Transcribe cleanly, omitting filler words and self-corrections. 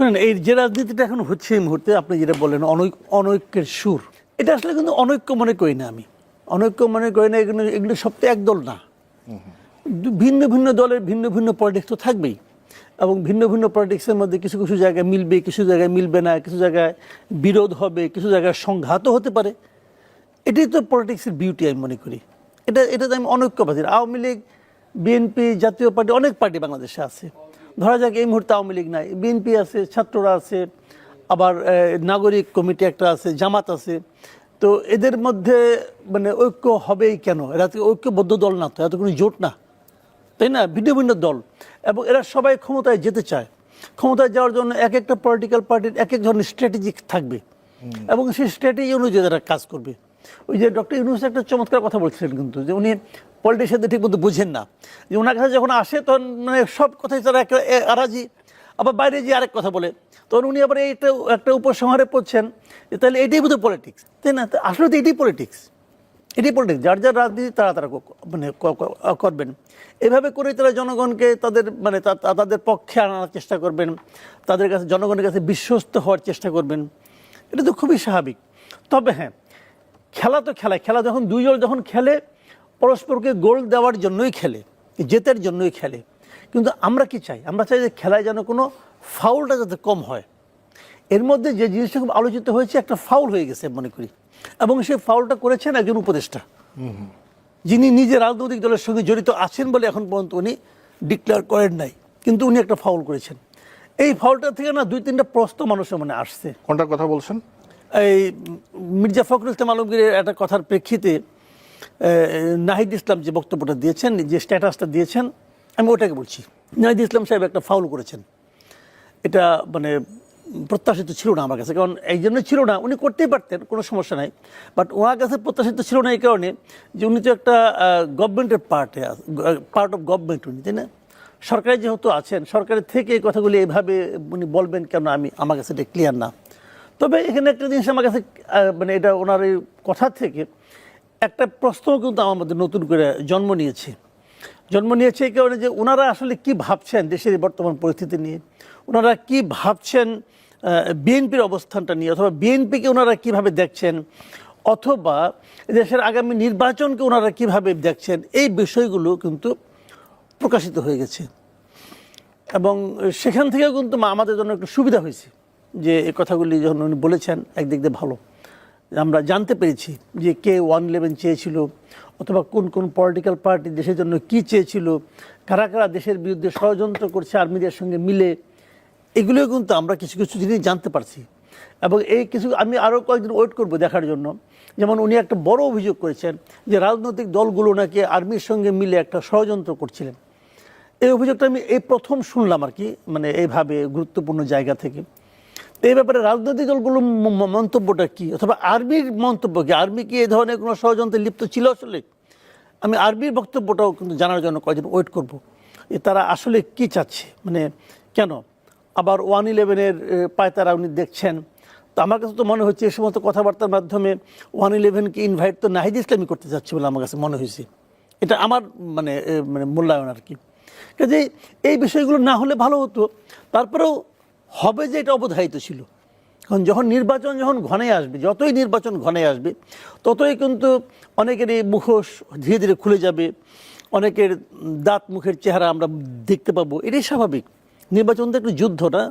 শুনেন, এই যে রাজনীতিটা এখন হচ্ছে এই মুহূর্তে, আপনি যেটা বললেন অনৈক্যের সুর, এটা আসলে কিন্তু অনৈক্য মনে করি না আমি। অনৈক্য মনে করি না, এগুলো সব তো একদল না। ভিন্ন ভিন্ন দলের ভিন্ন ভিন্ন পলিটিক্স তো থাকবেই, এবং ভিন্ন ভিন্ন পলিটিক্সের মধ্যে কিছু কিছু জায়গায় মিলবে, কিছু জায়গায় মিলবে না, কিছু জায়গায় বিরোধ হবে, কিছু জায়গায় সংঘাতও হতে পারে। এটাই তো পলিটিক্সের বিউটি আমি মনে করি। এটাতে আমি অনৈক্যবাদী। আওয়ামী লীগ, বিএনপি, জাতীয় পার্টি, অনেক পার্টি বাংলাদেশে আছে। ধরা যাক এই মুহূর্তে আওয়ামী লীগ নাই, বিএনপি আছে, ছাত্ররা আছে, আবার নাগরিক কমিটি একটা আছে, জামাত আছে। তো এদের মধ্যে মানে ঐক্য হবেই কেন? এরা তো ঐক্যবদ্ধ দল না, তো এত কোনো জোট না, তাই না? ভিন্ন ভিন্ন দল, এবং এরা সবাই ক্ষমতায় যেতে চায়। ক্ষমতায় যাওয়ার জন্য এক একটা পলিটিক্যাল পার্টির এক এক ধরনের স্ট্র্যাটেজি থাকবে, এবং সেই স্ট্র্যাটেজি অনুযায়ী তারা কাজ করবে। ওই যে ডক্টর ইউনূস একটা চমৎকার কথা বলছিলেন কিন্তু, যে উনি পলিটিক্যালদের ঠিক মতো বুঝেন না, যে ওনার কাছে যখন আসে তখন মানে সব কথাই তারা একটা আরাজি, আবার বাইরে যে আরেক কথা বলে, তখন উনি আবার এইটা একটা উপসংহারে পড়ছেন যে তাহলে এটাই বোধহয় পলিটিক্স, তাই না? আসলে তো এটাই পলিটিক্স, এটাই পলিটিক্স। যার যার রাজনীতি তারা তারা মানে করবেন, এভাবে করে তারা জনগণকে তাদের মানে তাদের পক্ষে আনার চেষ্টা করবেন, তাদের কাছে জনগণের কাছে বিশ্বস্ত হওয়ার চেষ্টা করবেন। এটা তো খুবই স্বাভাবিক। তবে হ্যাঁ, খেলা তো খেলা যখন দুই দল যখন খেলে, পরস্পরকে গোল দেওয়ার জন্যই খেলে, জেতের জন্যই খেলে। কিন্তু আমরা কি চাই? আমরা চাই যে খেলায় যেন কোনো ফাউলটা যাতে কম হয়। এর মধ্যে যে জিনিসটা খুব আলোচিত হয়েছে, একটা ফাউল হয়ে গেছে মনে করি, এবং সেই ফাউলটা করেছেন একজন উপদেষ্টা, যিনি নিজে রাজনৈতিক দলের সঙ্গে জড়িত আছেন বলে এখন পর্যন্ত উনি ডিক্লেয়ার করেন নাই, কিন্তু উনি একটা ফাউল করেছেন। এই ফাউলটা থেকে না দুই তিনটা প্রশ্ন মানুষের মনে আসছে। কোনটার কথা বলছেন? এই মির্জা ফখরুল ইসলাম আলমগীরের একটা কথার প্রেক্ষিতে নাহিদ ইসলাম যে বক্তব্যটা দিয়েছেন, যে স্ট্যাটাসটা দিয়েছেন, আমি ওটাকে বলছি। নাহিদ ইসলাম সাহেব একটা ফাউল করেছেন, এটা মানে প্রত্যাশিত ছিল না আমার কাছে। কারণ এই জন্য ছিল না, উনি করতেই পারতেন, কোনো সমস্যা নাই, বাট ওনার কাছে প্রত্যাশিত ছিল না এই কারণে যে উনি তো একটা গভর্নমেন্টের পার্ট অফ গভর্নমেন্ট উনি, তাই না? সরকারে যেহেতু আছেন, সরকারের থেকে এই কথাগুলি এইভাবে উনি বলবেন কেন, আমার কাছে এটা ক্লিয়ার না। তবে এখানে একটা জিনিস আমার কাছে মানে এটা ওনার এই কথা থেকে একটা প্রশ্ন কিন্তু আমার মধ্যে নতুন করে জন্ম নিয়েছে এই কারণে যে ওনারা আসলে কি ভাবছেন দেশের বর্তমান পরিস্থিতি নিয়ে, ওনারা কি ভাবছেন বিএনপির অবস্থানটা নিয়ে, অথবা বিএনপিকে ওনারা কিভাবে দেখছেন, অথবা দেশের আগামী নির্বাচনকে ওনারা কিভাবে দেখছেন, এই বিষয়গুলো কিন্তু প্রকাশিত হয়ে গেছে। এবং সেখান থেকেও কিন্তু আমাদের জন্য একটু সুবিধা হয়েছে যে এই কথাগুলি যখন উনি বলেছেন, একদিক দিয়ে ভালো, আমরা জানতে পেরেছি যে কে 111 চেয়েছিল, অথবা কোন কোন পলিটিক্যাল পার্টি দেশের জন্য কি চেয়েছিল, কারা কারা দেশের বিরুদ্ধে ষড়যন্ত্র করছে আর্মিদের সঙ্গে মিলে, এগুলোও কিন্তু আমরা কিছু কিছু জিনিস জানতে পারছি। এবং এই কিছু আমি আরও কয়েকদিন ওয়েট করব দেখার জন্য। যেমন উনি একটা বড় অভিযোগ করেছেন যে রাজনৈতিক দলগুলো নাকি আর্মির সঙ্গে মিলে একটা ষড়যন্ত্র করছিলেন। এই অভিযোগটা আমি এই প্রথম শুনলাম আর কি, মানে এইভাবে গুরুত্বপূর্ণ জায়গা থেকে। এই ব্যাপারে রাজনৈতিক দলগুলোর মন্তব্যটা কি, অথবা আর্মির মন্তব্য কি? আর্মি কি এই ধরনের কোনো ষড়যন্ত্রে লিপ্ত ছিল আসলে? আমি আর্মির বক্তব্যটাও কিন্তু জানার জন্য কয়েকদিন ওয়েট করব, যে তারা আসলে কি চাচ্ছে, মানে কেন আবার 111-এর পায়তারা উনি দেখছেন। তো আমার কাছে তো মনে হচ্ছে এই সমস্ত কথাবার্তার মাধ্যমে 111-কে ইনভাইট তো নাহিদ ইসলামই করতে চাচ্ছে বলে আমার কাছে মনে হয়েছে। এটা আমার মানে মূল্যায়ন আর কি। কাজে এই বিষয়গুলো না হলে ভালো হতো। তারপরেও হবে যে এটা অবধারিত ছিল। কারণ নির্বাচন যখন ঘনে আসবে, যতই নির্বাচন ঘনে আসবে, ততই কিন্তু অনেকেরই মুখোশ ধীরে ধীরে খুলে যাবে, অনেকের দাঁত মুখের চেহারা আমরা দেখতে পাবো। এটাই স্বাভাবিক। নির্বাচন তো একটু যুদ্ধ না।